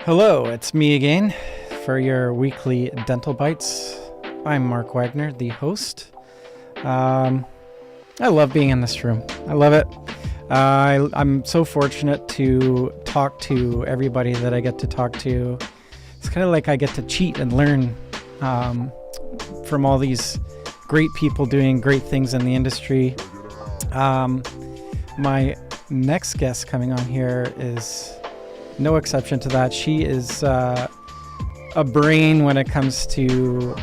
Hello, it's me again for your weekly Dental Bytes. I'm Mark Wagner, the host. Um, I love being in this room. I love it. I'm so fortunate to talk to everybody that I get to talk to. It's kind of like I get to cheat and learn from all these great people doing great things in the industry. My next guest coming on here is no exception to that. She is a brain when it comes to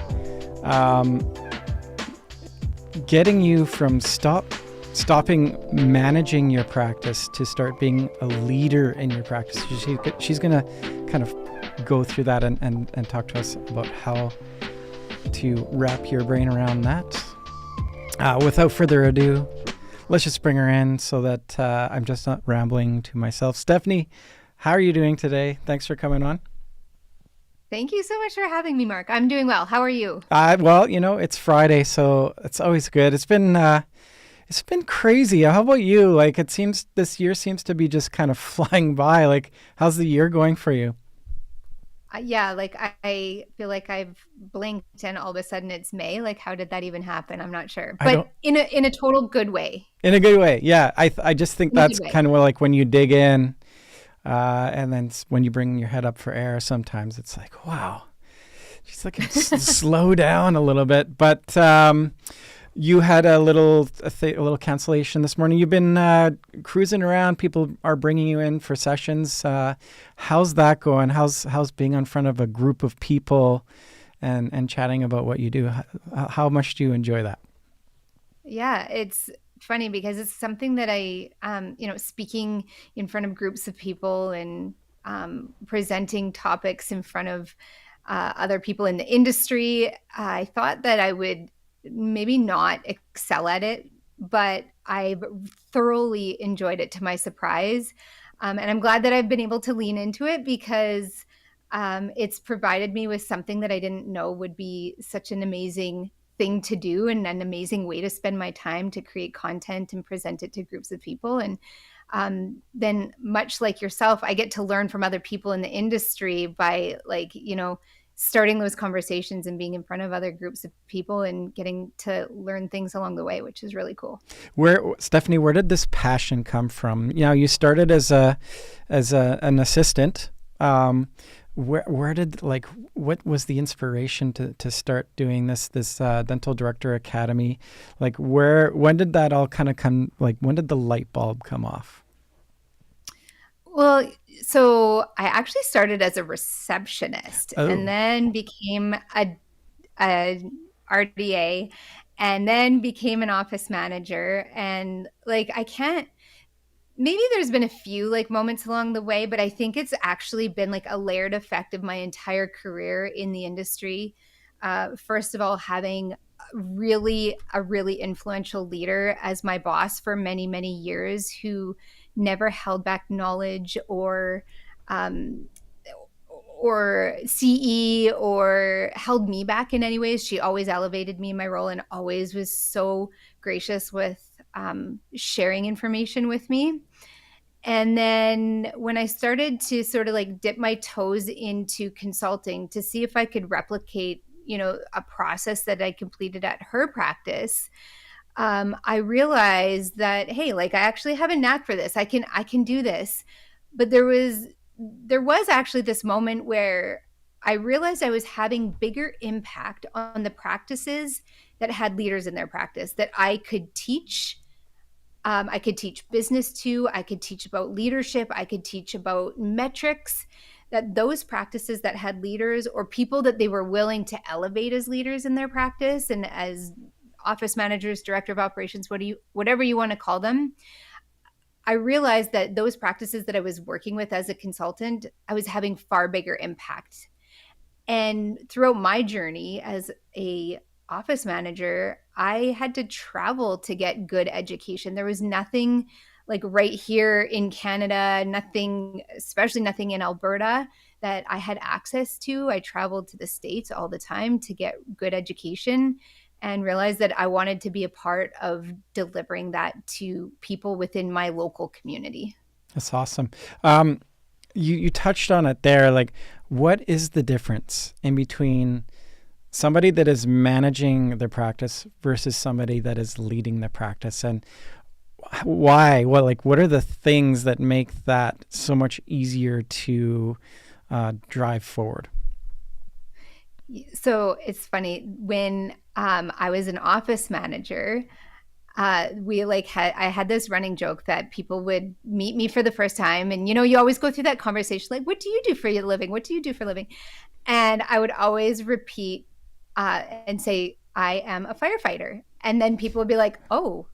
getting you from stopping managing your practice to start being a leader in your practice. She's going to kind of go through that and talk to us about how to wrap your brain around that. Without further ado, let's just bring her in so that I'm just not rambling to myself. Stephanie, how are you doing today? Thanks for coming on. Thank you so much for having me, Mark. I'm doing well. How are you? Well, it's Friday, so it's always good. It's been crazy. How about you? Like, it seems this year seems to be just kind of flying by. Like, how's the year going for you? Yeah, I feel like I've blinked and all of a sudden it's May. Like, how did that even happen? I'm not sure, I but don't, in a total good way. in a good way. Yeah, I just think In a that's good way. kind of like when you dig in, and then when you bring your head up for air, sometimes it's like, wow, she's like, slow down a little bit. But you had a little cancellation this morning. You've been cruising around. People are bringing you in for sessions. How's that going? How's being in front of a group of people and chatting about what you do? How much do you enjoy that? Yeah, it's funny because it's something that speaking in front of groups of people and presenting topics in front of other people in the industry. I thought that I would maybe not excel at it, but I've thoroughly enjoyed it to my surprise. And I'm glad that I've been able to lean into it because it's provided me with something that I didn't know would be such an amazing thing to do and an amazing way to spend my time to create content and present it to groups of people. And then much like yourself, I get to learn from other people in the industry by starting those conversations and being in front of other groups of people and getting to learn things along the way, which is really cool. Stephanie, where did this passion come from? You started as an assistant. Where did, like, what was the inspiration to start doing this dental director academy? Like, when did that all kind of come? Like, when did the light bulb come off? Well, so I actually started as a receptionist and Oh, then became a RDA and then became an office manager. And like, I can't, maybe there's been a few like moments along the way, but I think it's actually been like a layered effect of my entire career in the industry. First of all, having a really influential leader as my boss for many, many years who never held back knowledge um, or CE or held me back in any ways. She always elevated me in my role and always was so gracious with sharing information with me. And then when I started to sort of like dip my toes into consulting to see if I could replicate, a process that I completed at her practice, I realized that, hey, like I actually have a knack for this. I can do this. But there was actually this moment where I realized I was having bigger impact on the practices that had leaders in their practice that I could teach. I could teach business to, I could teach about leadership, I could teach about metrics, that those practices that had leaders or people that they were willing to elevate as leaders in their practice and as office managers, director of operations, whatever you want to call them. I realized that those practices that I was working with as a consultant, I was having far bigger impact. And throughout my journey as a office manager, I had to travel to get good education. There was nothing like right here in Canada, nothing, especially nothing in Alberta that I had access to. I traveled to the States all the time to get good education and realized that I wanted to be a part of delivering that to people within my local community. that's awesome. Um, you touched on it there. Like, what is the difference in between somebody that is managing their practice versus somebody that is leading the practice, and why? What are the things that make that so much easier to drive forward? So it's funny when I was an office manager. I had this running joke that people would meet me for the first time, and you always go through that conversation like, "What do you do for your living? What do you do for a living?" And I would always repeat and say, "I am a firefighter." And then people would be like, "Oh,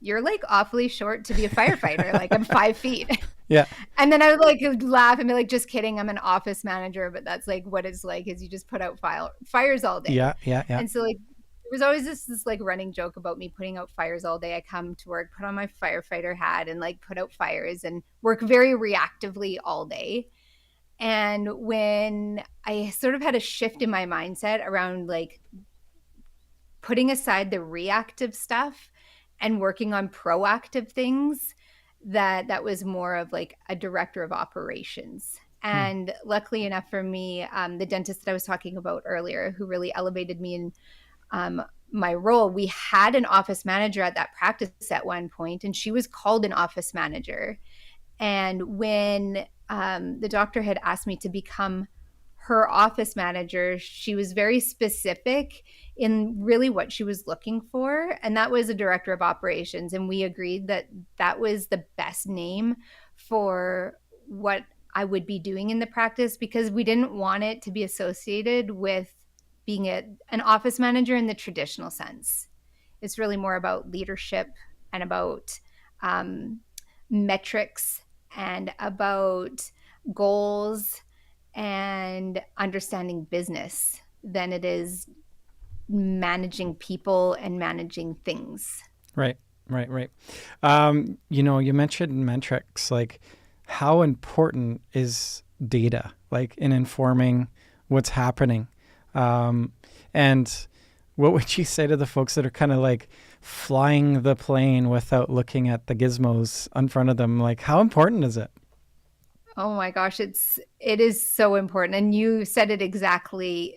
you're like awfully short to be a firefighter. Like I'm 5 feet." Yeah. And then I would like laugh and be like, "Just kidding. I'm an office manager." But that's like what it's like is you just put out fires all day. Yeah. Yeah. Yeah. And so like there was always this like running joke about me putting out fires all day. I come to work, put on my firefighter hat and like put out fires and work very reactively all day. And when I sort of had a shift in my mindset around like putting aside the reactive stuff and working on proactive things, that was more of like a director of operations. Hmm. And luckily enough for me, the dentist that I was talking about earlier, who really elevated me in um, my role, we had an office manager at that practice at one point, and she was called an office manager. And when the doctor had asked me to become her office manager, she was very specific in really what she was looking for. And that was a director of operations. And we agreed that that was the best name for what I would be doing in the practice because we didn't want it to be associated with being an office manager in the traditional sense. It's really more about leadership and about um, metrics and about goals and understanding business than it is managing people and managing things. Right. Right. Right. You mentioned metrics. Like, how important is data, like in informing what's happening? And what would you say to the folks that are kind of like flying the plane without looking at the gizmos in front of them? Like, how important is it? Oh my gosh, it is so important. And you said it exactly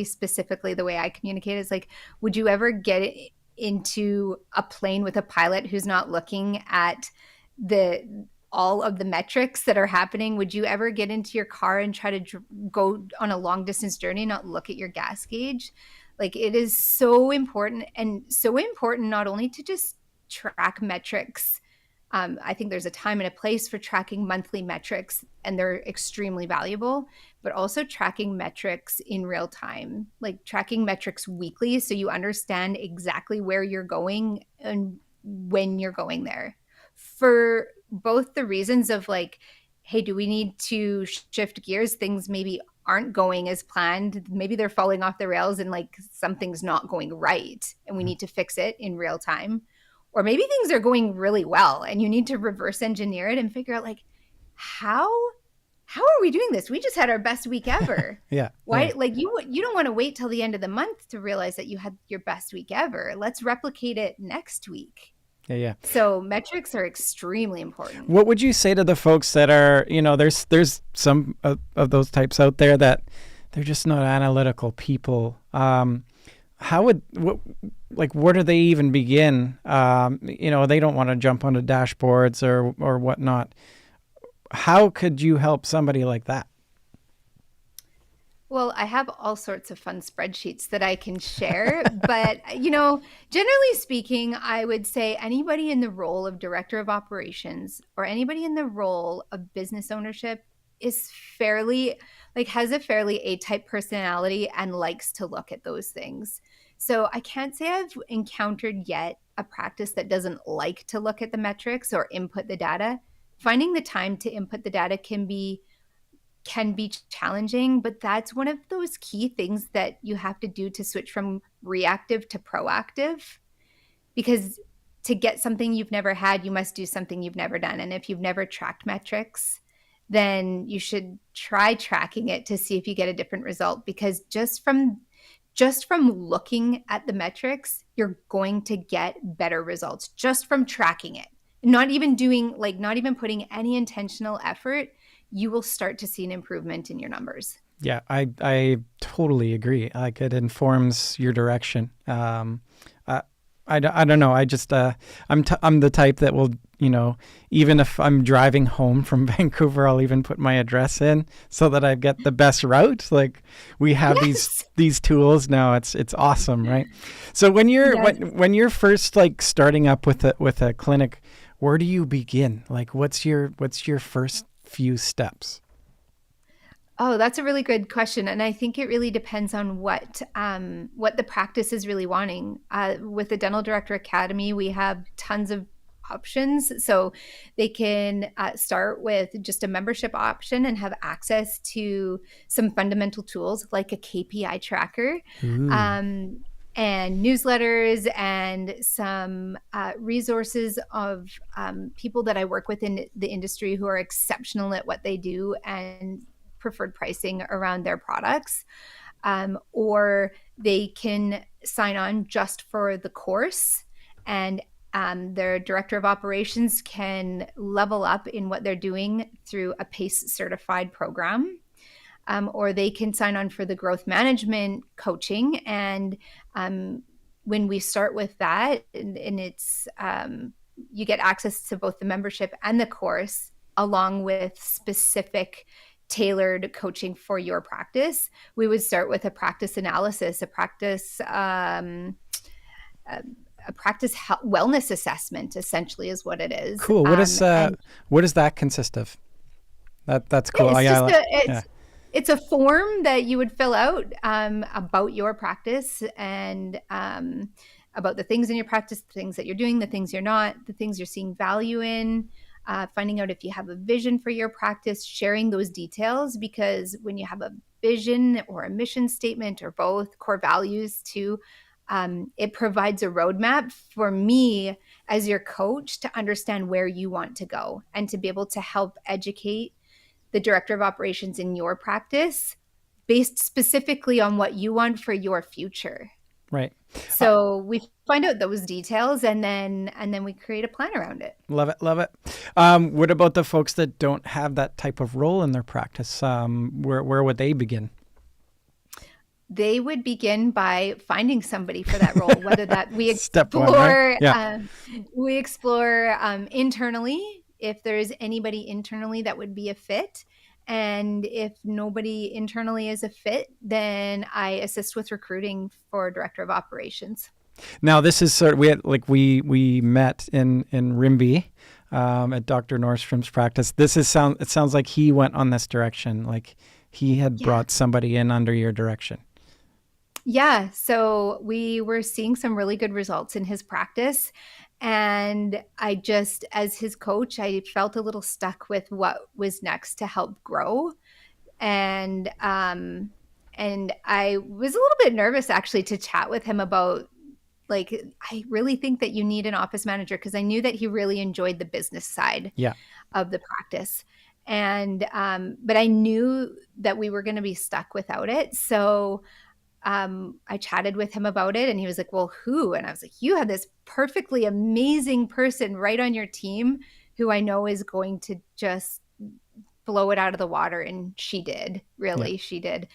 specifically the way I communicate. It's like, would you ever get into a plane with a pilot who's not looking at the all of the metrics that are happening? Would you ever get into your car and try to go on a long distance journey and not look at your gas gauge? Like it is so important, and so important not only to just track metrics. I think there's a time and a place for tracking monthly metrics, and they're extremely valuable, but also tracking metrics in real time, like tracking metrics weekly so you understand exactly where you're going and when you're going there. For both the reasons of like, hey, do we need to shift gears? Things maybe aren't going as planned. Maybe they're falling off the rails and like something's not going right, and we need to fix it in real time, or maybe things are going really well and you need to reverse engineer it and figure out like how are we doing this? We just had our best week ever. Yeah. Why? Yeah. Like you don't want to wait till the end of the month to realize that you had your best week ever. Let's replicate it next week. Yeah. Yeah. So metrics are extremely important. What would you say to the folks that are, there's some of those types out there that they're just not analytical people. Where do they even begin? They don't want to jump onto dashboards or whatnot. How could you help somebody like that? Well, I have all sorts of fun spreadsheets that I can share, but generally speaking, I would say anybody in the role of director of operations or anybody in the role of business ownership is has a fairly A-type personality and likes to look at those things. So I can't say I've encountered yet a practice that doesn't like to look at the metrics or input the data. Finding the time to input the data can be challenging, but that's one of those key things that you have to do to switch from reactive to proactive. Because to get something you've never had, you must do something you've never done. And if you've never tracked metrics, then you should try tracking it to see if you get a different result. Because just from looking at the metrics, you're going to get better results just from tracking it. not even doing, like, not even putting any intentional effort, you will start to see an improvement in your numbers. Yeah, I totally agree. Like it informs your direction. I, I don't know. I just I'm the type that will, even if I'm driving home from Vancouver, I'll even put my address in so that I get the best route. Like we have Yes. these tools now. It's awesome, right? So when you're Yes. when you're first like starting up with a clinic, where do you begin? Like what's your first few steps? Oh, that's a really good question, and I think it really depends on what the practice is really wanting. With the Dental Director Academy, we have tons of options, so they can start with just a membership option and have access to some fundamental tools like a KPI tracker, Ooh, um, and newsletters, and some resources of people that I work with in the industry who are exceptional at what they do and preferred pricing around their products. Or they can sign on just for the course, and their director of operations can level up in what they're doing through a PACE certified program. Or they can sign on for the growth management coaching. And when we start with that, and it's you get access to both the membership and the course, along with specific tailored coaching for your practice. We would start with a practice analysis, a practice wellness assessment, essentially, is what it is. cool. And What does that consist of? That's cool. it's just Yeah. it's a form that you would fill out about your practice, and about the things in your practice, the things that you're doing, the things you're not, the things you're seeing value in, finding out if you have a vision for your practice, sharing those details. Because when you have a vision or a mission statement or both, core values too, it provides a roadmap for me as your coach to understand where you want to go and to be able to help educate the director of operations in your practice based specifically on what you want for your future. Right. Uh, So we find out those details, and then we create a plan around it. Love it. Love it. What about the folks that don't have that type of role in their practice? Where would they begin? They would begin by finding somebody for that role, whether that Step one, right? Yeah. we explore internally if there's anybody internally that would be a fit. And if nobody internally is a fit, then I assist with recruiting for director of operations. Now this is sort of, we had like we met in Rimby at Dr. Nordstrom's practice. It sounds like he went on this direction. Like he had Yeah. brought somebody in under your direction. Yeah, so we were seeing some really good results in his practice. And I just, as his coach, I felt a little stuck with what was next to help grow. And and I was a little bit nervous actually to chat with him about, like, I really think that you need an office manager, because I knew that he really enjoyed the business side Yeah. of the practice. And but I knew that we were going to be stuck without it. So I chatted with him about it, and he was like, well, who? And I was like, you have this perfectly amazing person right on your team who I know is going to just blow it out of the water. And she did, Yeah. really, she did.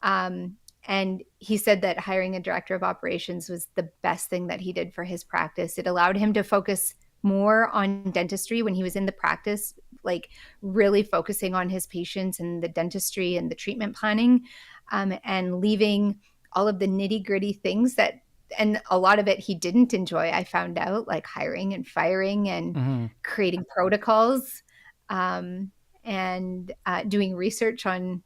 And he said that hiring a director of operations was the best thing that he did for his practice. It allowed him to focus more on dentistry when he was in the practice, like really focusing on his patients and the dentistry and the treatment planning, and leaving all of the nitty gritty things that, and a lot of it he didn't enjoy, I found out, like hiring and firing and Hmm. creating protocols, and doing research on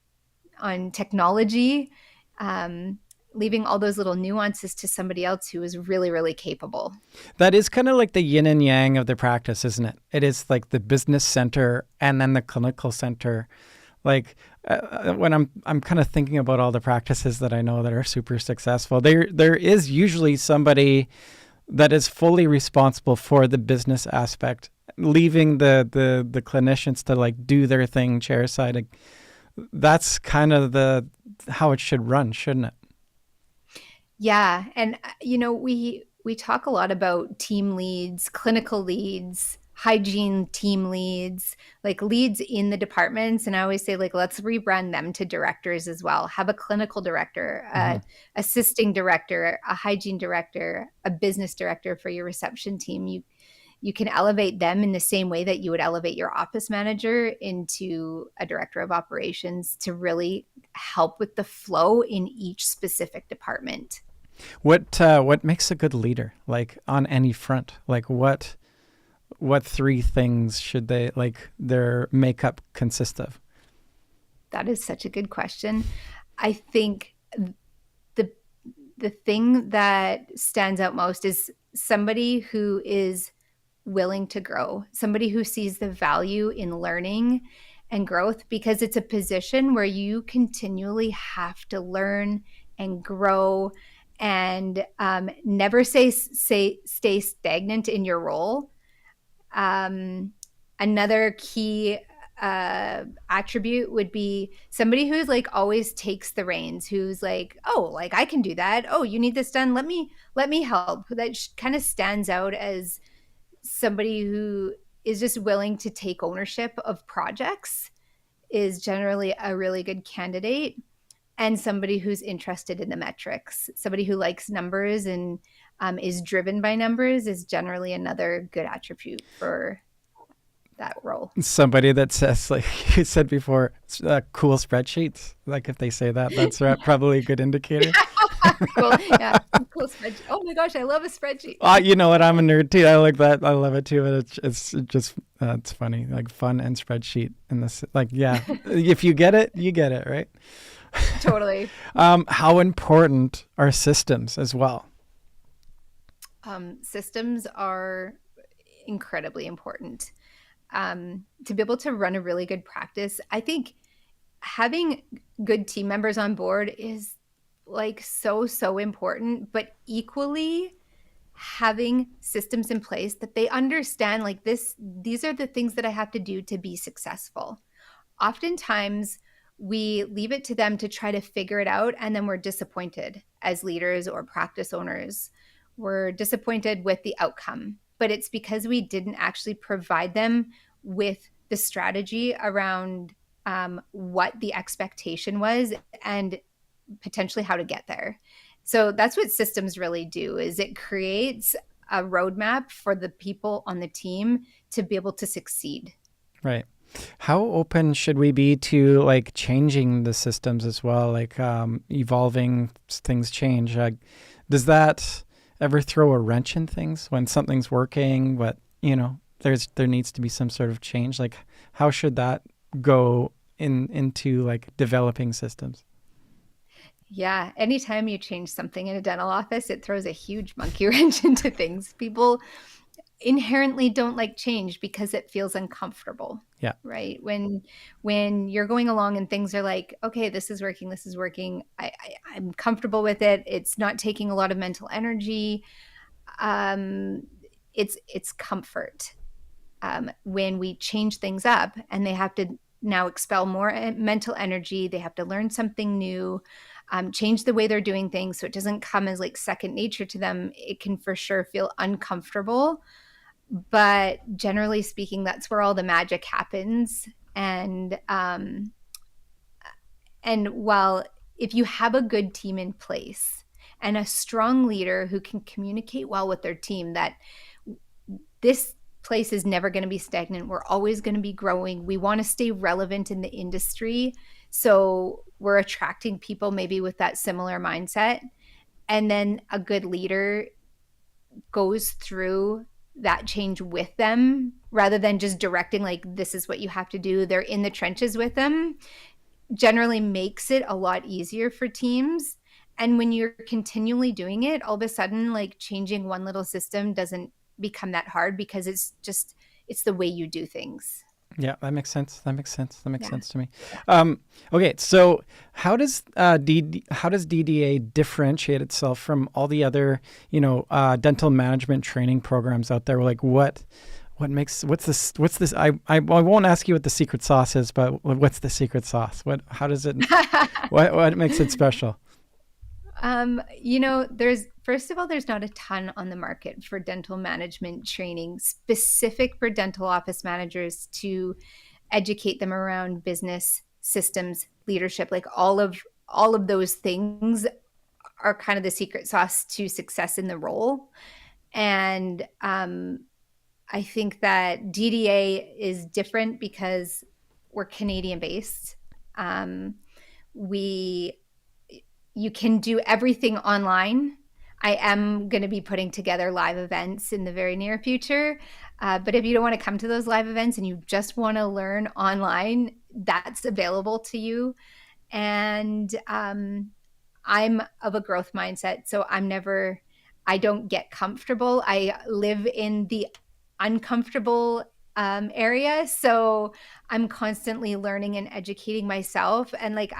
technology, um, leaving all those little nuances to somebody else who is really, really capable. That is kind of like the yin and yang of the practice, isn't it? It is like the business center and then the clinical center. Like when I'm kind of thinking about all the practices that I know that are super successful, there is usually somebody that is fully responsible for the business aspect, leaving the clinicians to like do their thing chairside. That's kind of the how it should run, shouldn't it? Yeah, and we talk a lot about team leads, clinical leads, hygiene team leads, like leads in the departments. And I always say, like, let's rebrand them to directors as well. Have a clinical director, assisting director, a hygiene director, a business director for your reception team. You can elevate them in the same way that you would elevate your office manager into a director of operations to really help with the flow in each specific department. What makes a good leader, like on any front? Like what three things should they, like, their makeup consist of? That is such a good question. I think the the thing that stands out most is somebody who is willing to grow, somebody who sees the value in learning and growth, because it's a position where you continually have to learn and grow and never stay stagnant in your role. Another key attribute would be somebody who's like always takes the reins, who's like, oh, like I can do that. Oh, you need this done. Let me help. That kind of stands out as somebody who is just willing to take ownership of projects is generally a really good candidate. And somebody who's interested in the metrics, somebody who likes numbers and is driven by numbers is generally another good attribute for that role. Somebody that says, like you said before, cool spreadsheets. Like if they say that, that's probably a good indicator. Cool. Yeah. Cool spreadsheet. Oh my gosh, I love a spreadsheet. You know what? I'm a nerd too. I like that. I love it too. But it's just it's funny, like fun and spreadsheet. And this, like, yeah, if you get it, you get it, right? Totally. How important are systems as well? Systems are incredibly important. To be able to run a really good practice, I think having good team members on board is like so important, but equally having systems in place that they understand, like these are the things that I have to do to be successful. Oftentimes we leave it to them to try to figure it out, and then we're disappointed as leaders or practice owners. We're disappointed with the outcome, but it's because we didn't actually provide them with the strategy around what the expectation was and potentially how to get there. So that's what systems really do, is it creates a roadmap for the people on the team to be able to succeed. Right. How open should we be to like changing the systems as well, like evolving, things change? Does that ever throw a wrench in things when something's working, but there needs to be some sort of change? Like how should that go into like developing systems? Yeah, anytime you change something in a dental office, it throws a huge monkey wrench into things. People inherently don't like change because it feels uncomfortable. Yeah. Right. When you're going along and things are like, okay, this is working. I'm comfortable with it. It's not taking a lot of mental energy. It's comfort. When we change things up and they have to now expel more mental energy, they have to learn something new, change the way they're doing things so it doesn't come as like second nature to them. It can for sure feel uncomfortable. But generally speaking, that's where all the magic happens. And while if you have a good team in place and a strong leader who can communicate well with their team, that this place is never going to be stagnant. We're always going to be growing. We want to stay relevant in the industry. So we're attracting people maybe with that similar mindset. And then a good leader goes through that change with them rather than just directing, like, this is what you have to do. They're in the trenches with them. Generally makes it a lot easier for teams. And when you're continually doing it, all of a sudden, like changing one little system doesn't become that hard because it's the way you do things. Yeah, that makes sense. That makes sense to me. Okay, so how does DDA differentiate itself from all the other, dental management training programs out there? Like what's this? I won't ask you what the secret sauce is, but what's the secret sauce? How does it? what makes it special? First of all, there's not a ton on the market for dental management training specific for dental office managers to educate them around business systems, leadership, like all of those things are kind of the secret sauce to success in the role. And I think that DDA is different because we're Canadian based. We You can do everything online. I am going to be putting together live events in the very near future. But if you don't want to come to those live events and you just want to learn online, that's available to you. And I'm of a growth mindset. So I don't get comfortable. I live in the uncomfortable area. So I'm constantly learning and educating myself. And like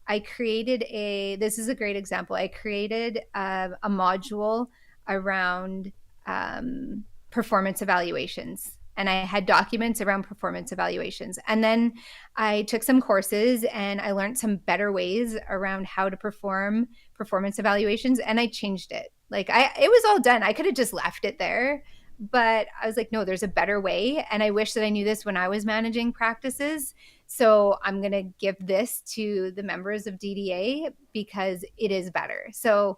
this is a great example. I created a module around performance evaluations. And I had documents around performance evaluations. And then I took some courses and I learned some better ways around how to perform performance evaluations. And I changed it. It was all done. I could have just left it there. But I was like, no, there's a better way. And I wish that I knew this when I was managing practices. So I'm going to give this to the members of DDA because it is better. So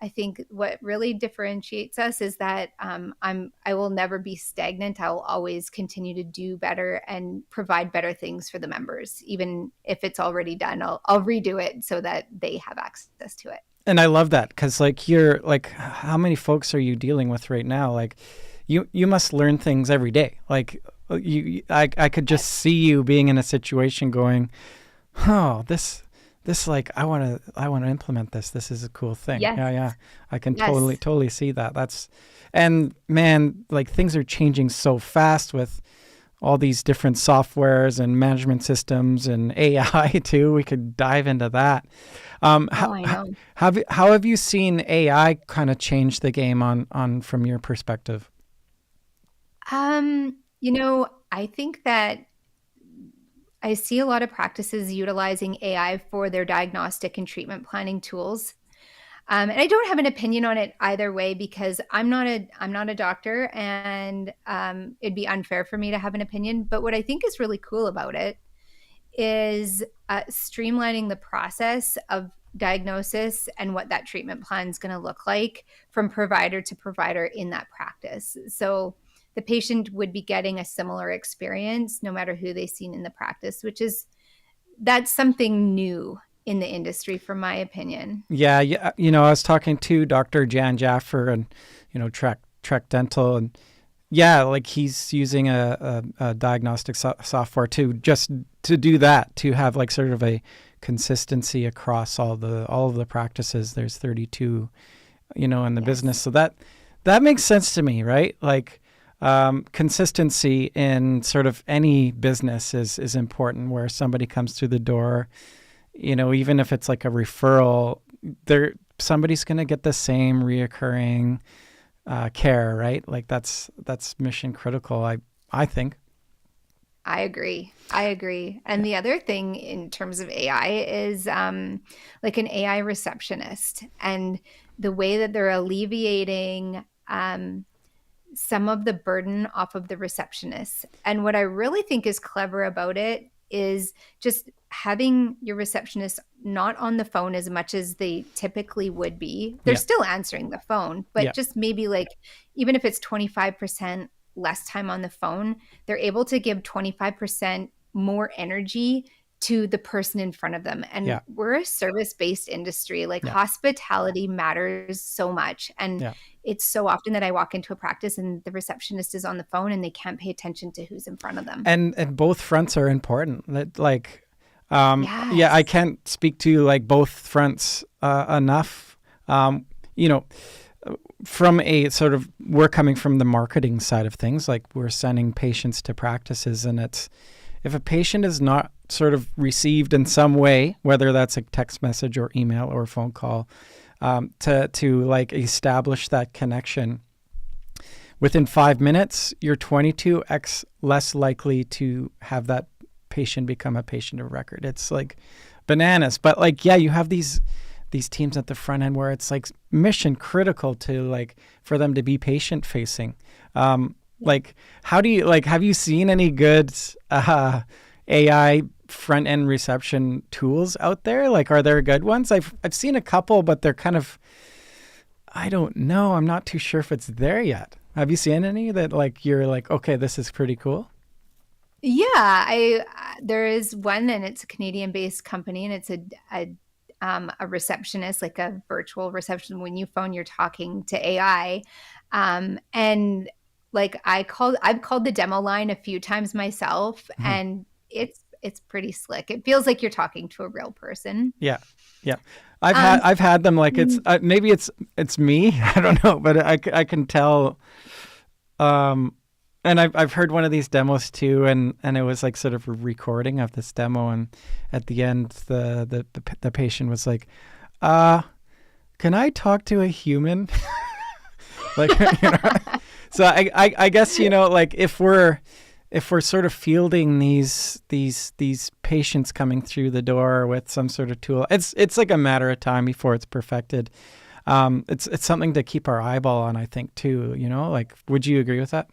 I think what really differentiates us is that I will never be stagnant. I will always continue to do better and provide better things for the members. Even if it's already done, I'll redo it so that they have access to it. And I love that because you're how many folks are you dealing with right now? You must learn things every day. I could just see you being in a situation going, oh, this I want to implement this. This is a cool thing. Yes. Yeah. I can Yes. totally see that. And man, things are changing so fast with all these different softwares and management systems and AI too. We could dive into that. I know. How have you seen AI kind of change the game on from your perspective? I think that I see a lot of practices utilizing AI for their diagnostic and treatment planning tools. And I don't have an opinion on it either way because I'm not a doctor, and it'd be unfair for me to have an opinion. But what I think is really cool about it is streamlining the process of diagnosis and what that treatment plan is going to look like from provider to provider in that practice. So the patient would be getting a similar experience no matter who they've seen in the practice, that's something new in the industry, from my opinion. Yeah. I was talking to Dr. Jan Jaffer and, Trek Dental, and he's using a diagnostic software to do that, to have sort of a consistency across all of the practices. There's 32, in the Yes. business. So that makes sense to me, right? Consistency in sort of any business is important, where somebody comes through the door, even if it's a referral, somebody's going to get the same reoccurring care, right? That's mission critical, I think. I agree. And the other thing in terms of AI is an AI receptionist, and the way that they're alleviating some of the burden off of the receptionists. And what I really think is clever about it is just having your receptionist not on the phone as much as they typically would be. They're still answering the phone, but just maybe even if it's 25% less time on the phone, they're able to give 25% more energy to the person in front of them. And we're a service-based industry. Hospitality matters so much. And it's so often that I walk into a practice and the receptionist is on the phone and they can't pay attention to who's in front of them. And both fronts are important. Yes. I can't speak to both fronts enough. From a sort of, we're coming from the marketing side of things, we're sending patients to practices, and if a patient is not sort of received in some way, whether that's a text message or email or phone call, to establish that connection, within 5 minutes, you're 22x less likely to have that patient become a patient of record. It's bananas. But you have these these teams at the front end where it's like mission critical to like for them to be patient facing. Like, how do you like? Have you seen any good AI front end reception tools out there? Like, are there good ones? I've seen a couple, but they're kind of, I don't know. I'm not too sure if it's there yet. Have you seen any that like you're like, okay, this is pretty cool? Yeah, I there is one, and it's a Canadian-based company, and it's a receptionist, like a virtual reception. When you phone, you're talking to AI, and like I've called the demo line a few times myself, Mhm. and it's pretty slick. It feels like you're talking to a real person. Yeah, yeah. I've had Um, I've had them like it's maybe it's me. I don't know, but I can tell. Um, and I've heard one of these demos too, and it was like sort of a recording of this demo, and at the end, the patient was like, "Uh, can I talk to a human?" Like, you know. So I guess like if we're sort of fielding these patients coming through the door with some sort of tool, it's like a matter of time before it's perfected. It's something to keep our eyeball on, I think, too. Like, would you agree with that?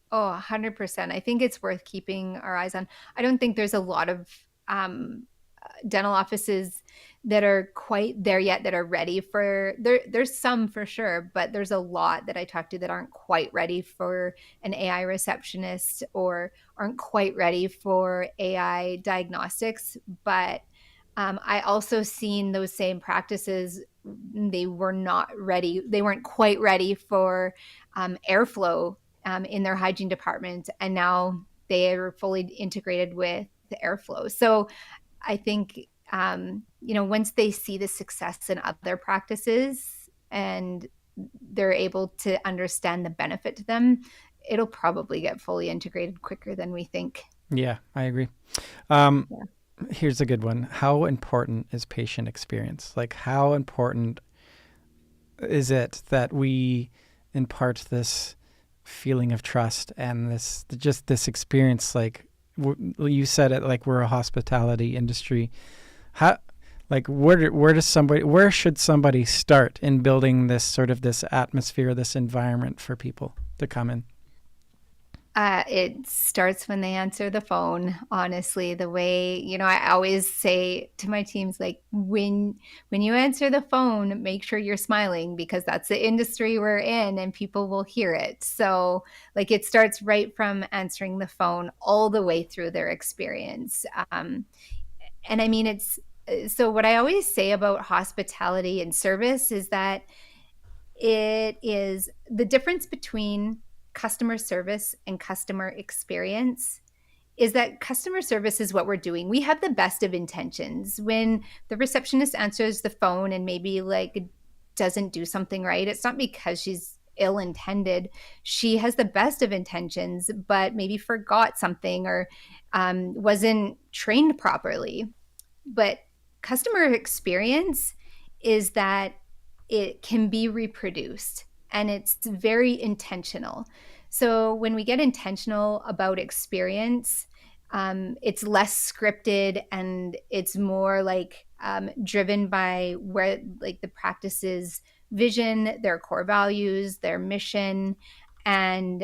Oh, 100%. I think it's worth keeping our eyes on. I don't think there's a lot of dental offices that are quite there yet that are ready for there's some for sure, but there's a lot that I talk to that aren't quite ready for an AI receptionist or aren't quite ready for AI diagnostics. But I also seen those same practices. They were not ready. They weren't quite ready for airflow in their hygiene department, and now they are fully integrated with the airflow. So I think once they see the success in other practices and they're able to understand the benefit to them, it'll probably get fully integrated quicker than we think. Yeah, I agree. Um, Yeah. Here's a good one. How important is patient experience? Like, how important is it that we impart this feeling of trust and this experience? Like, you said it, like we're a hospitality industry. How, like, where should somebody start in building this sort of this atmosphere, this environment for people to come in? It starts when they answer the phone. Honestly, the way I always say to my teams, like when you answer the phone, make sure you're smiling because that's the industry we're in, and people will hear it. So, like, it starts right from answering the phone all the way through their experience. And I mean, it's so what I always say about hospitality and service is that it is the difference between customer service and customer experience is that customer service is what we're doing. We have the best of intentions. When the receptionist answers the phone and maybe like doesn't do something right, it's not because she's ill intended. She has the best of intentions, but maybe forgot something or wasn't trained properly. But customer experience is that it can be reproduced and it's very intentional. So when we get intentional about experience, it's less scripted and it's more like driven by where like the practice's vision, their core values, their mission, and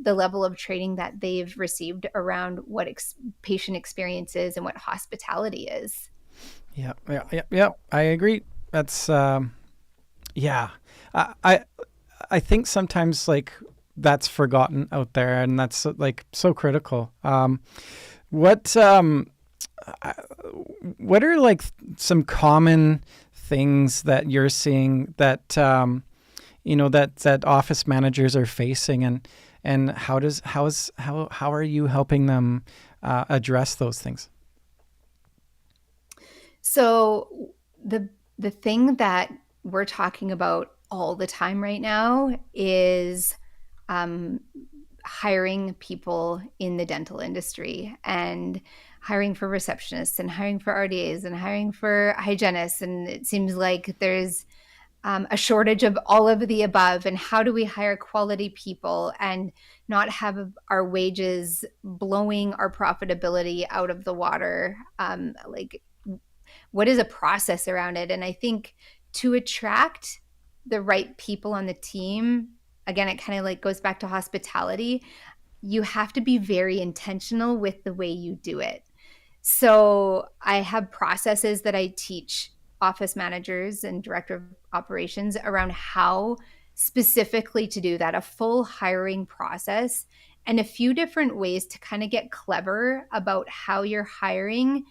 the level of training that they've received around what patient experience is and what hospitality is. Yeah, yeah, yeah, yeah. I agree. That's yeah. I I think sometimes like that's forgotten out there, and that's like so critical. What uh, what are like some common things that you're seeing that that office managers are facing, and how are you helping them address those things? So the thing that we're talking about all the time right now is um, hiring people in the dental industry and hiring for receptionists and hiring for RDAs and hiring for hygienists. And it seems like there's a shortage of all of the above. And how do we hire quality people and not have our wages blowing our profitability out of the water? Like what is a process around it? And I think to attract the right people on the team, again, it kind of like goes back to hospitality. You have to be very intentional with the way you do it. So I have processes that I teach office managers and director of operations around how specifically to do that, a full hiring process and a few different ways to kind of get clever about how you're hiring,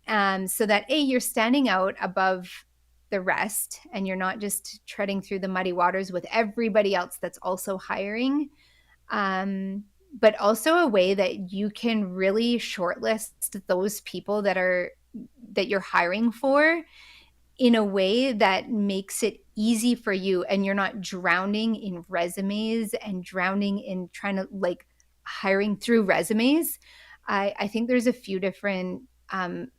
so that you're standing out above the rest and you're not just treading through the muddy waters with everybody else that's also hiring. But also a way that you can really shortlist those people that you're hiring for in a way that makes it easy for you, and you're not drowning in resumes and drowning in trying to like hiring through resumes. I think there's a few different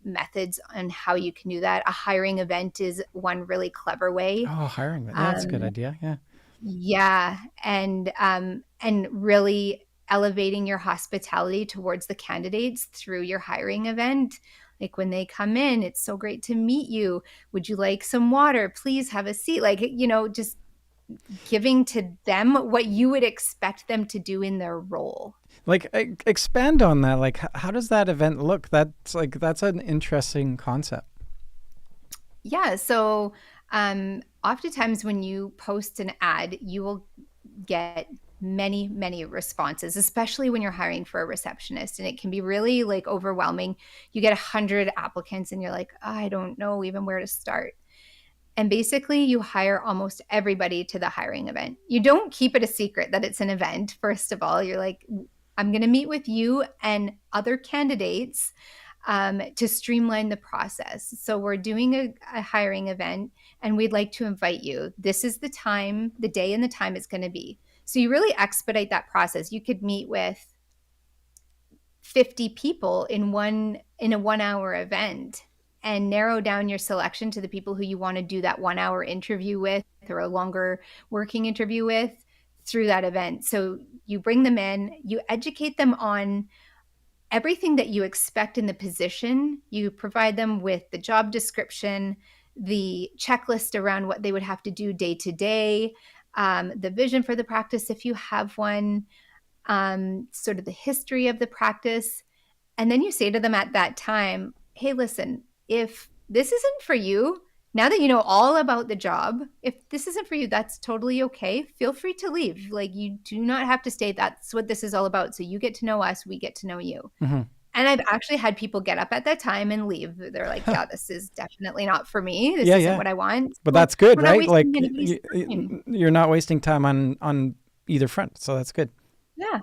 methods on how you can do that. A hiring event is one really clever way. Oh, hiring. Yeah, that's a good Um, idea. Yeah. yeah, and really elevating your hospitality towards the candidates through your hiring event. Like when they come in, it's so great to meet you. Would you like some water? Please have a seat. Like, just giving to them what you would expect them to do in their role. Like expand on that. Like how does that event look? That's an interesting concept. Yeah. So, oftentimes when you post an ad, you will get many, many responses, especially when you're hiring for a receptionist. And it can be really like overwhelming. You get 100 applicants and you're like, I don't know even where to start. And basically, you hire almost everybody to the hiring event. You don't keep it a secret that it's an event. First of all, you're like, I'm going to meet with you and other candidates to streamline the process. So we're doing a hiring event and we'd like to invite you. This is the time, the day and the time it's going to be. So you really expedite that process. You could meet with 50 people in a 1 hour event and narrow down your selection to the people who you want to do that 1 hour interview with or a longer working interview with through that event. So you bring them in, you educate them on everything that you expect in the position. You provide them with the job description, the checklist around what they would have to do day to day, the vision for the practice if you have one, sort of the history of the practice. And then you say to them at that time, hey, listen, if this isn't for you, now that you know all about the job, if this isn't for you, that's totally okay. Feel free to leave. Like, you do not have to stay. That's what this is all about. So you get to know us, we get to know you. Mm-hmm. And I've actually had people get up at that time and leave. They're like, yeah, this is definitely not for me. This Yeah, isn't yeah. what I want. But So that's good, we're not right? Like wasting anybody's time. you're not wasting time on either front. So that's good. Yeah.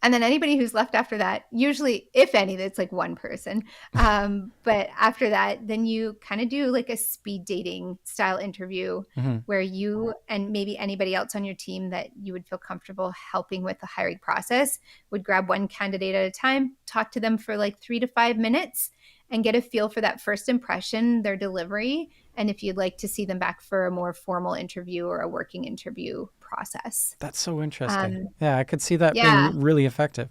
And then anybody who's left after that, usually, if any, that's like one person. But after that, then you kind of do like a speed dating style interview Mm-hmm. where you and maybe anybody else on your team that you would feel comfortable helping with the hiring process would grab one candidate at a time, talk to them for like 3 to 5 minutes and get a feel for that first impression, their delivery, and if you'd like to see them back for a more formal interview or a working interview process. That's so interesting. Yeah, I could see that Yeah. being really effective.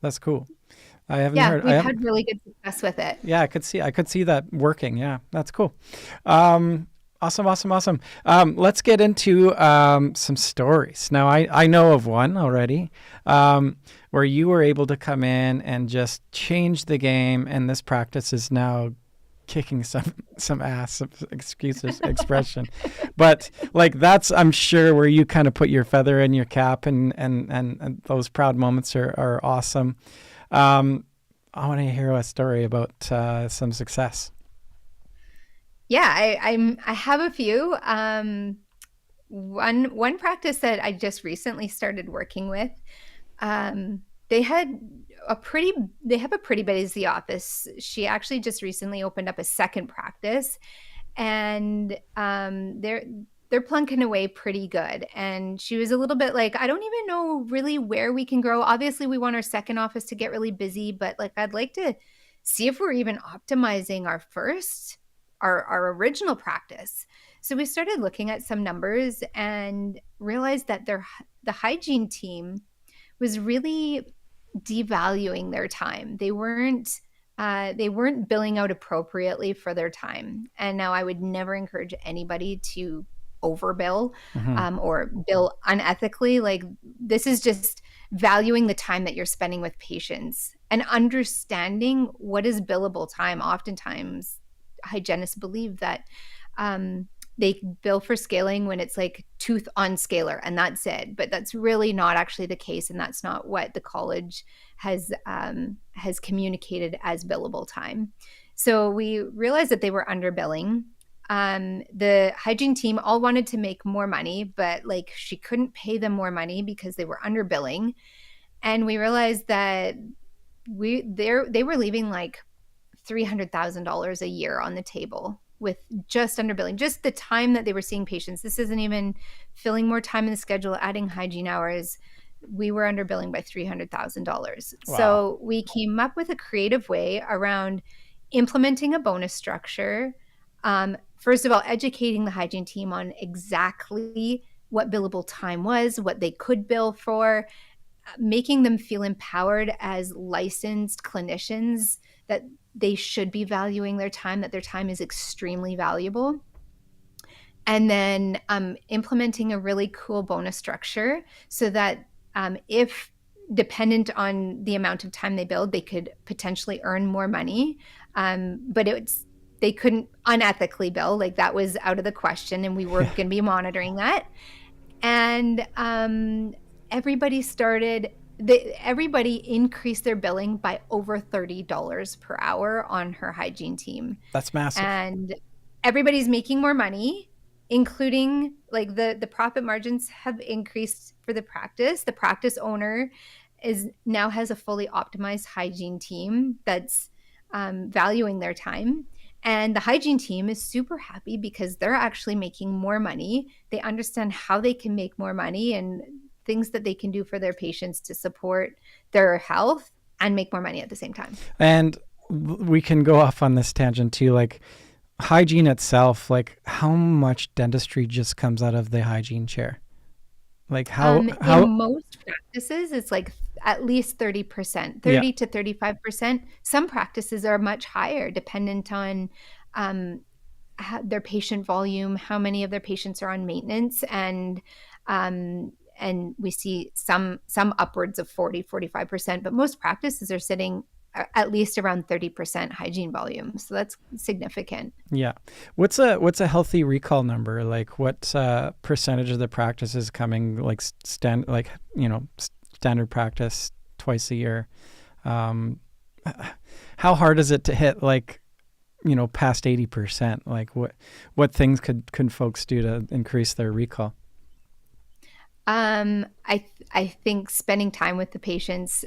That's cool. I haven't Yeah, heard. we've had really good success with it. Yeah, I could see that working. Yeah, that's cool. Awesome. Let's get into some stories. Now, I know of one already where you were able to come in and just change the game, and this practice is now kicking some ass, expression. But like that's, I'm sure, where you kind of put your feather in your cap, and those proud moments are awesome. I want to hear a story about some success. Yeah, I have a few. One practice that I just recently started working with, they had they have a pretty busy office. She actually just recently opened up a second practice, and they're plunking away pretty good. And she was a little bit like, I don't even know really where we can grow. Obviously, we want our second office to get really busy, but like I'd like to see if we're even optimizing our original practice. So we started looking at some numbers and realized that the hygiene team was really devaluing their time. They weren't they weren't billing out appropriately for their time. And now I would never encourage anybody to overbill Hmm. or bill unethically. Like, this is just valuing the time that you're spending with patients and understanding what is billable time. Oftentimes, hygienists believe that they bill for scaling when it's like tooth on scaler and that's it. But that's really not actually the case, and that's not what the college has communicated as billable time. So we realized that they were underbilling. The hygiene team all wanted to make more money, but like she couldn't pay them more money because they were underbilling. And we realized that they were leaving like $300,000 a year on the table with just underbilling, just the time that they were seeing patients. This isn't even filling more time in the schedule, adding hygiene hours. We were underbilling by $300,000. Wow. So we came up with a creative way around implementing a bonus structure. First of all, educating the hygiene team on exactly what billable time was, what they could bill for, making them feel empowered as licensed clinicians, that they should be valuing their time, that their time is extremely valuable. And then implementing a really cool bonus structure so that if dependent on the amount of time they build, they could potentially earn more money. But they couldn't unethically bill, like that was out of the question, and we were Yeah. going to be monitoring that. And everybody started everybody increased their billing by over $30 per hour on her hygiene team. That's massive. And everybody's making more money, including like the profit margins have increased for the practice. The practice owner is now has a fully optimized hygiene team that's valuing their time. And the hygiene team is super happy because they're actually making more money. They understand how they can make more money and things that they can do for their patients to support their health and make more money at the same time. And we can go off on this tangent too, like hygiene itself, like how much dentistry just comes out of the hygiene chair? Like In how most practices, it's like at least 30%, yeah. 30 to 35%. Some practices are much higher, dependent on um, their patient volume, how many of their patients are on maintenance, and we see some upwards of 40, 45%, but most practices are sitting at least around 30% hygiene volume. So that's significant. Yeah. What's a healthy recall number? Like what percentage of the practice is coming like standard practice twice a year? Um, how hard is it to hit like past 80%? Like what things could folks do to increase their recall? I think spending time with the patients,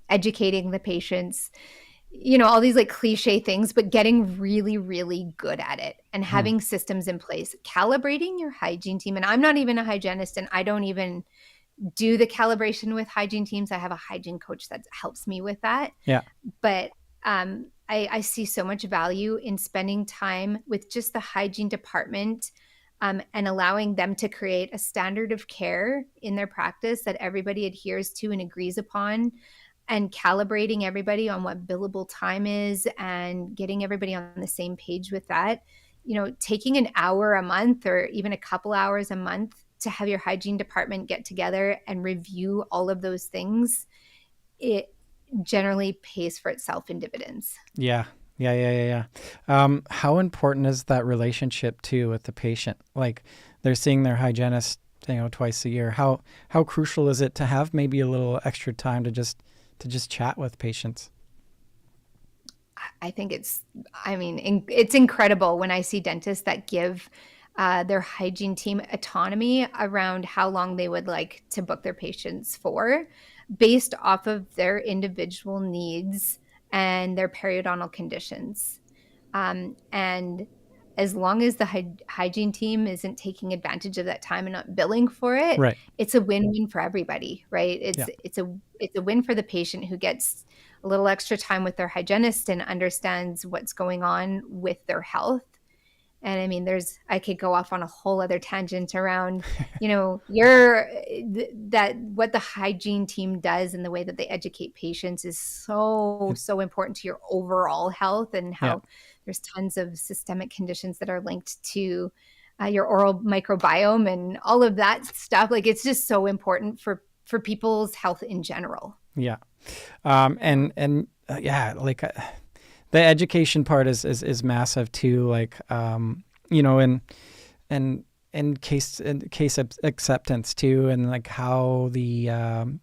educating the patients, all these like cliche things, but getting really, really good at it and Hmm. having systems in place, calibrating your hygiene team. And I'm not even a hygienist, and I don't even do the calibration with hygiene teams. I have a hygiene coach that helps me with that. Yeah. But I see so much value in spending time with just the hygiene department, and allowing them to create a standard of care in their practice that everybody adheres to and agrees upon, and calibrating everybody on what billable time is and getting everybody on the same page with that. Taking an hour a month or even a couple hours a month to have your hygiene department get together and review all of those things, it generally pays for itself in dividends. Yeah. How important is that relationship too with the patient? Like they're seeing their hygienist, twice a year. How crucial is it to have maybe a little extra time to just chat with patients? I think it's incredible when I see dentists that give their hygiene team autonomy around how long they would like to book their patients for, based off of their individual needs and their periodontal conditions. And as long as the hygiene team isn't taking advantage of that time and not billing for it, Right. it's a win-win for everybody, right? Yeah. It's a win for the patient who gets a little extra time with their hygienist and understands what's going on with their health. And I mean, I could go off on a whole other tangent around, your that what the hygiene team does and the way that they educate patients is so, so important to your overall health, and Yeah. how there's tons of systemic conditions that are linked to your oral microbiome and all of that stuff. Like, it's just so important for people's health in general. Yeah. Yeah, like the education part is massive too. Like, and case acceptance too, and like how the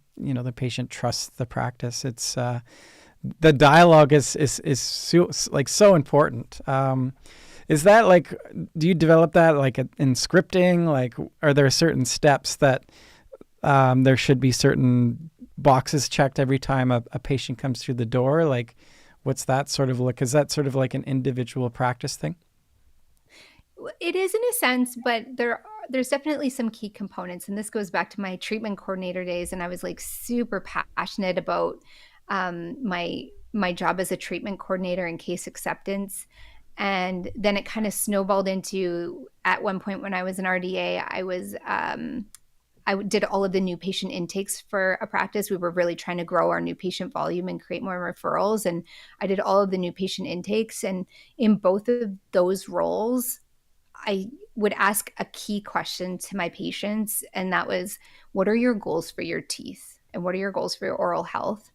patient trusts the practice. It's the dialogue is so important. Is that like, do you develop that like in scripting? Like, are there certain steps that there should be certain boxes checked every time a patient comes through the door? Like, what's that sort of look? Is that sort of like an individual practice thing? It is in a sense, but there's definitely some key components, and this goes back to my treatment coordinator days, and I was like super passionate about my job as a treatment coordinator and case acceptance. And then it kind of snowballed into, at one point when I was an RDA, I did all of the new patient intakes for a practice. We were really trying to grow our new patient volume and create more referrals. And I did all of the new patient intakes. And in both of those roles, I would ask a key question to my patients. And that was, what are your goals for your teeth? And what are your goals for your oral health?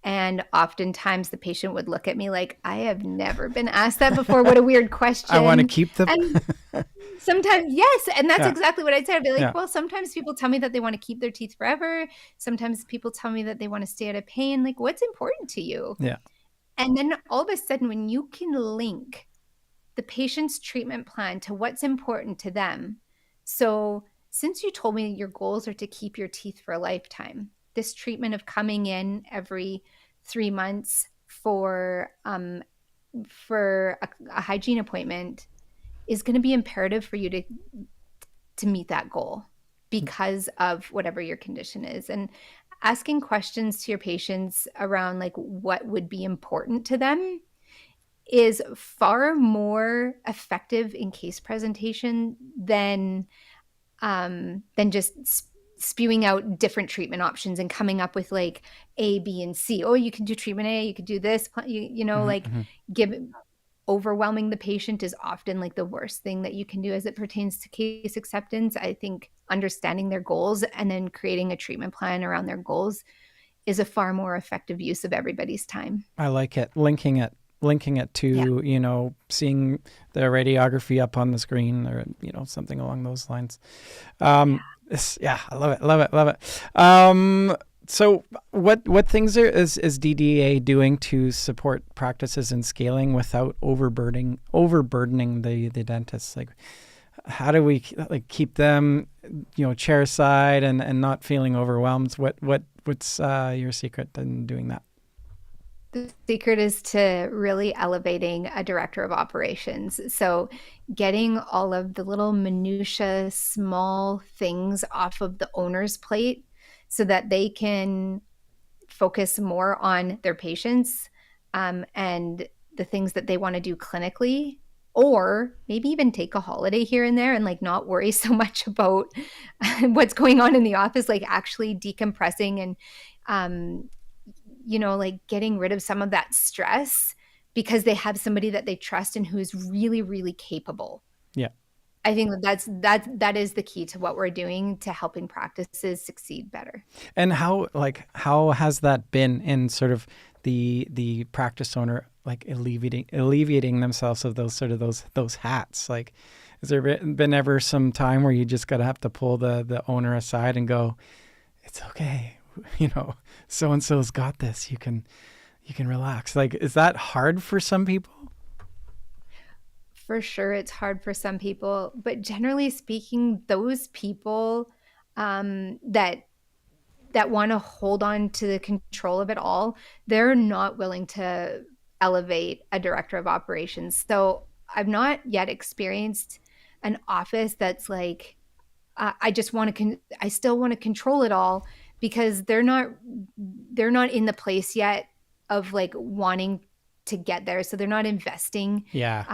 And oftentimes the patient would look at me like, I have never been asked that before. What a weird question. I want to keep them. And sometimes, yes. And that's exactly what I'd say. I'd be like, well, sometimes people tell me that they want to keep their teeth forever. Sometimes people tell me that they want to stay out of pain. Like, what's important to you? Yeah. And then all of a sudden, when you can link the patient's treatment plan to what's important to them. So since you told me your goals are to keep your teeth for a lifetime, this treatment of coming in every 3 months for a hygiene appointment is going to be imperative for you to meet that goal because of whatever your condition is. And asking questions to your patients around like what would be important to them is far more effective in case presentation than just spewing out different treatment options and coming up with like A, B, and C. Oh, you can do treatment A, you could do this, overwhelming the patient is often like the worst thing that you can do as it pertains to case acceptance. I think understanding their goals and then creating a treatment plan around their goals is a far more effective use of everybody's time. I like it. Linking it to, seeing the radiography up on the screen or, something along those lines. I love it. So what things is DDA doing to support practices and scaling without overburdening the dentists? Like, how do we keep them, chair side and not feeling overwhelmed? What's your secret in doing that? The secret is to really elevating a director of operations. So getting all of the little minutia, small things off of the owner's plate so that they can focus more on their patients and the things that they want to do clinically, or maybe even take a holiday here and there and like not worry so much about what's going on in the office, like actually decompressing and like getting rid of some of that stress because they have somebody that they trust and who is really, really capable. Yeah. I think that is the key to what we're doing to helping practices succeed better. And how has that been in sort of the practice owner, like alleviating themselves of those hats? Like, has there been ever some time where you just have to pull the owner aside and go, it's okay, so-and-so's got this. You can relax. Like, is that hard for some people? For sure, it's hard for some people, but generally speaking, those people that want to hold on to the control of it all, they're not willing to elevate a director of operations. So I've not yet experienced an office that's like, I still want to control it all, because they're not in the place yet of like wanting to get there. So they're not investing. Yeah.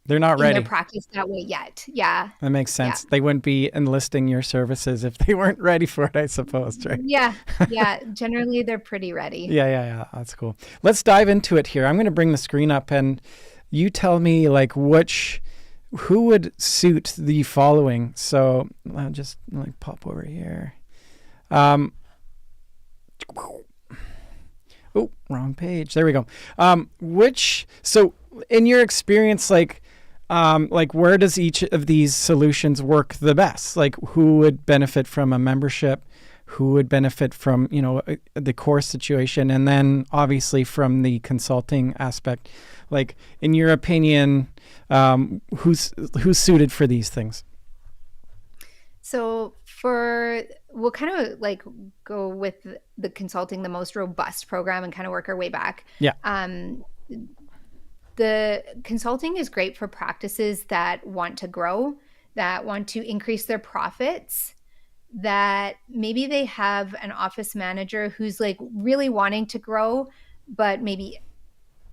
They're not in their ready. practice that way yet. Yeah. That makes Yeah. sense. They wouldn't be enlisting your services if they weren't ready for it, I suppose, right? Yeah. Yeah. Generally, they're pretty ready. Yeah. That's cool. Let's dive into it here. I'm going to bring the screen up and you tell me like who would suit the following. So I'll just like pop over here. Oh, wrong page. There we go. So in your experience, like where does each of these solutions work the best? Like who would benefit from a membership? Who would benefit from, the course situation? And then obviously from the consulting aspect, like in your opinion, who's suited for these things? So we'll kind of like go with the consulting, the most robust program, and kind of work our way back. Yeah. The consulting is great for practices that want to grow, that want to increase their profits, that maybe they have an office manager who's like really wanting to grow, but maybe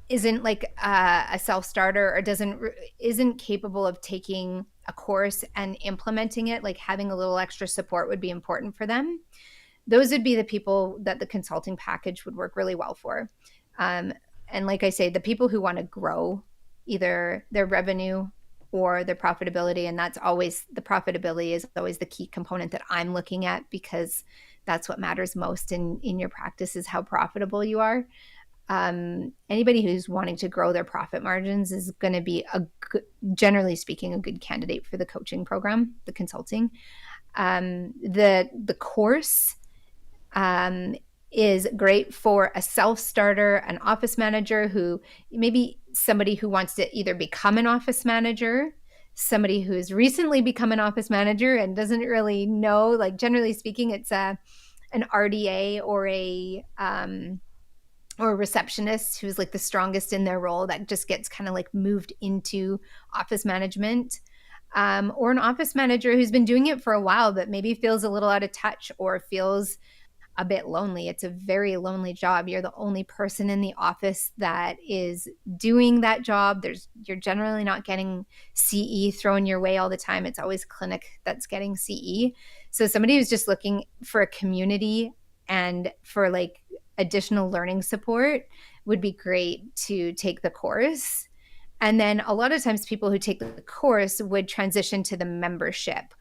isn't like a self-starter or isn't capable of taking a course and implementing it. Like having a little extra support would be important for them. Those would be the people that the consulting package would work really well for. And like I say, the people who want to grow either their revenue or their profitability, and that's always, the profitability is always the key component that I'm looking at, because that's what matters most in your practice, is how profitable you are. Anybody who's wanting to grow their profit margins is going to be generally speaking, a good candidate for the coaching program, the consulting. The course is great for a self-starter, an office manager who maybe somebody who wants to either become an office manager, somebody who's recently become an office manager and doesn't really know, like generally speaking, it's an RDA or a receptionist who's like the strongest in their role that just gets kind of like moved into office management, or an office manager who's been doing it for a while but maybe feels a little out of touch or feels a bit lonely. It's a very lonely job. You're the only person in the office that is doing that job. You're generally not getting CE thrown your way all the time. It's always clinic that's getting CE. So somebody who's just looking for a community and for like additional learning support would be great to take the course. And then a lot of times people who take the course would transition to the membership.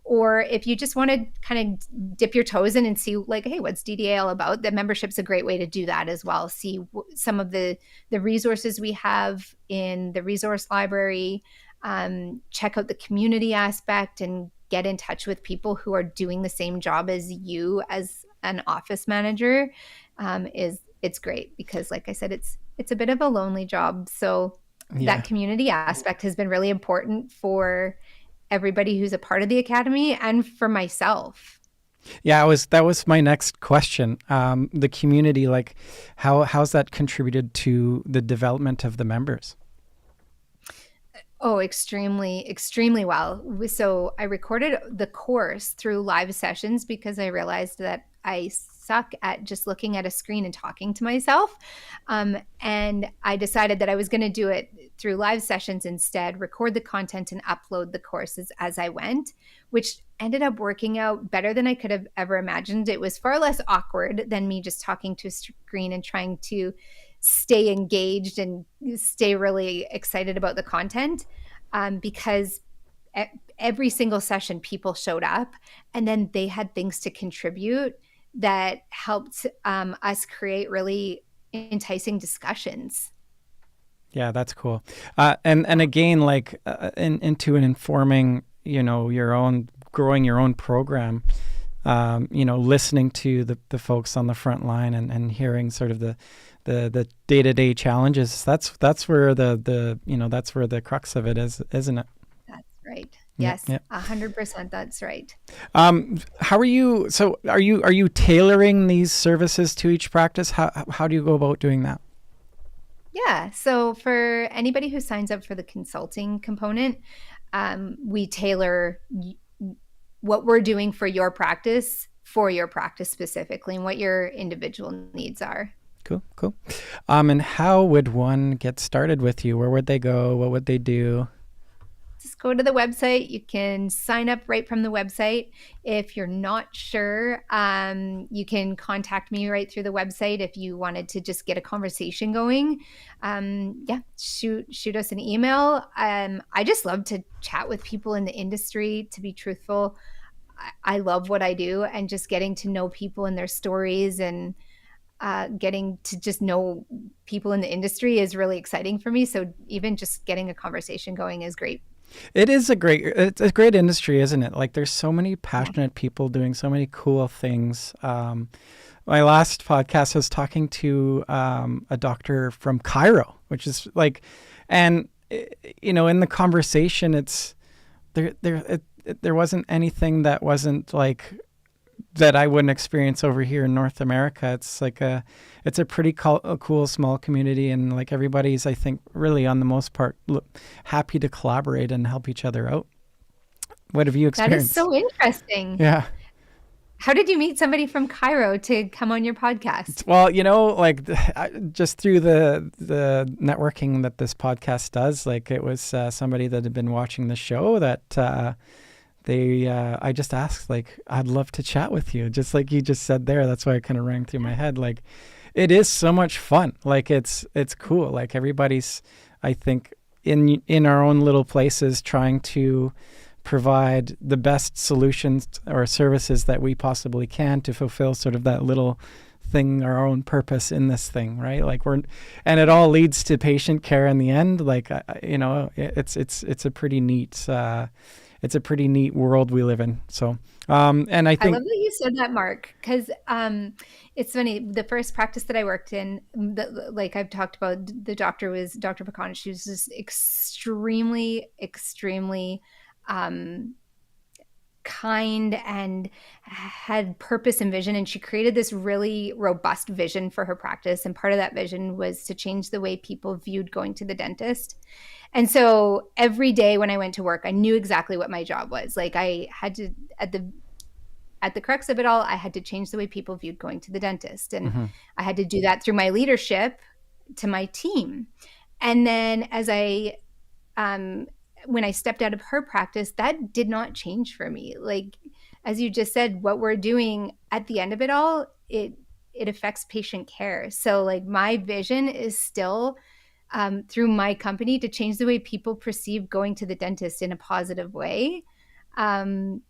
Or if you just want to kind of dip your toes in and see like, hey, what's DDA all about? The membership's a great way to do that as well. See some of the resources we have in the resource library, check out the community aspect, and get in touch with people who are doing the same job as you as an office manager. It's great because, like I said, it's a bit of a lonely job. So that community aspect has been really important for everybody who's a part of the academy and for myself. Yeah, that was my next question. The community, like how's that contributed to the development of the members? Oh, extremely, extremely well. So I recorded the course through live sessions because I realized that I suck at just looking at a screen and talking to myself. And I decided that I was going to do it through live sessions instead, record the content and upload the courses as I went, which ended up working out better than I could have ever imagined. It was far less awkward than me just talking to a screen and trying to stay engaged and stay really excited about the content, because every single session people showed up and then they had things to contribute that helped us create really enticing discussions. Yeah, that's cool. And again, like into an informing, growing your own program, listening to the folks on the front line and hearing sort of the day-to-day challenges. That's where that's where the crux of it is, isn't it? That's right. Yes, 100%. That's right. How are you? So are you tailoring these services to each practice? How do you go about doing that? Yeah. So for anybody who signs up for the consulting component, we tailor what we're doing for your practice specifically and what your individual needs are. Cool. And how would one get started with you? Where would they go? What would they do? just go to the website. You can sign up right from the website. If you're not sure, you can contact me right through the website if you wanted to just get a conversation going. Shoot us an email. I just love to chat with people in the industry, to be truthful. I love what I do, and just getting to know people and their stories, and getting to just know people in the industry is really exciting for me. So even just getting a conversation going is great. It's a great industry, isn't it? Like there's so many passionate people doing so many cool things. My last podcast I was talking to a doctor from Cairo, which is like, and in the conversation, it's there wasn't anything that wasn't like that I wouldn't experience over here in North America. It's like it's a pretty cool small community, and like everybody's, I think, really on the most part happy to collaborate and help each other out. What have you experienced? That is so interesting. Yeah. How did you meet somebody from Cairo to come on your podcast? Well, like just through the networking that this podcast does, like it was somebody that had been watching the show that I just asked, like, I'd love to chat with you, just like you just said there. That's why it kind of rang through my head. Like, it is so much fun. Like it's cool. Like everybody's, I think, in our own little places trying to provide the best solutions or services that we possibly can to fulfill sort of that little thing, our own purpose in this thing, right? Like and it all leads to patient care in the end. Like, it's a pretty neat, it's a pretty neat world we live in. So, and I think I love that you said that, Mark, because it's funny. The first practice that I worked in, like I've talked about, the doctor was Dr. Pecan. She was just extremely, extremely kind and had purpose and vision. And she created this really robust vision for her practice. And part of that vision was to change the way people viewed going to the dentist. And so every day when I went to work, I knew exactly what my job was. Like I had to, at the crux of it all, I had to change the way people viewed going to the dentist. And I had to do that through my leadership to my team. And then when I stepped out of her practice, that did not change for me. Like, as you just said, what we're doing at the end of it all, it affects patient care. So like my vision is still through my company to change the way people perceive going to the dentist in a positive way. And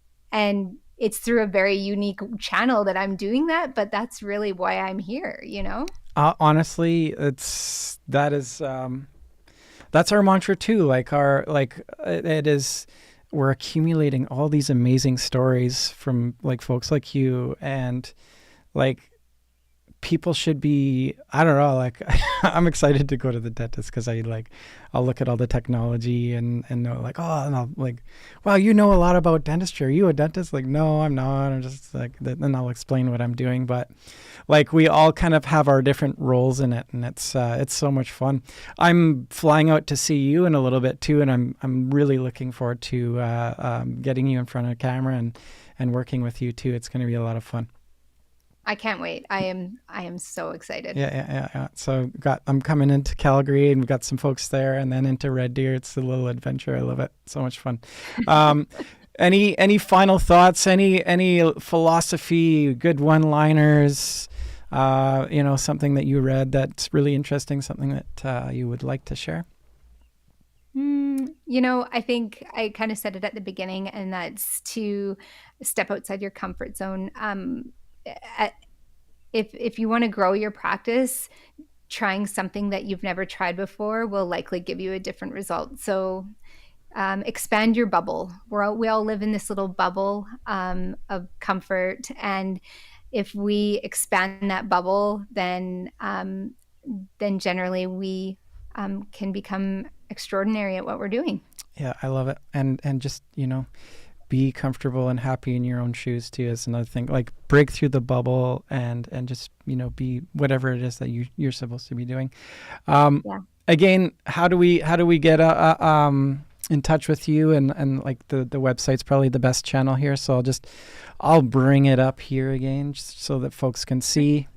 it's through a very unique channel that I'm doing that, but that's really why I'm here, honestly, that's our mantra too. It is, we're accumulating all these amazing stories from like folks like you, and like people should be, I don't know, like I'm excited to go to the dentist because I'll look at all the technology and know like, oh, and I'll like, wow, you know a lot about dentistry. Are you a dentist? Like, no, I'm not. I'm just like, then I'll explain what I'm doing. But like we all kind of have our different roles in it, and it's so much fun. I'm flying out to see you in a little bit too, and I'm really looking forward to getting you in front of a camera and working with you too. It's going to be a lot of fun. I can't wait. I am so excited. Yeah. So I'm coming into Calgary, and we've got some folks there, and then into Red Deer. It's a little adventure. I love it. So much fun. Any final thoughts? Any philosophy? Good one-liners? Something that you read that's really interesting. Something that you would like to share? I think I kind of said it at the beginning, and that's to step outside your comfort zone. If you want to grow your practice, trying something that you've never tried before will likely give you a different result. So expand your bubble. We all live in this little bubble of comfort, and if we expand that bubble, then generally we can become extraordinary at what we're doing. Yeah, I love it, and just be comfortable and happy in your own shoes too is another thing. Like break through the bubble and just be whatever it is that you're supposed to be doing. Again, how do we get in touch with you, and like the website's probably the best channel here, so I'll bring it up here again just so that folks can see.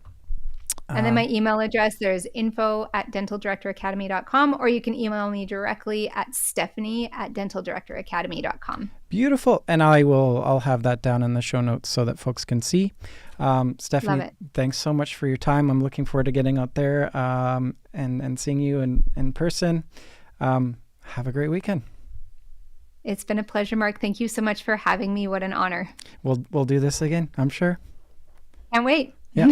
And then my email address, there's info@dentaldirectoracademy.com, or you can email me directly at stephanie@dentaldirectoracademy.com. Beautiful. And I'll have that down in the show notes so that folks can see. Stephanie, thanks so much for your time. I'm looking forward to getting out there and seeing you in person. Have a great weekend. It's been a pleasure, Mark. Thank you so much for having me. What an honor. We'll do this again, I'm sure. Can't wait. Yeah.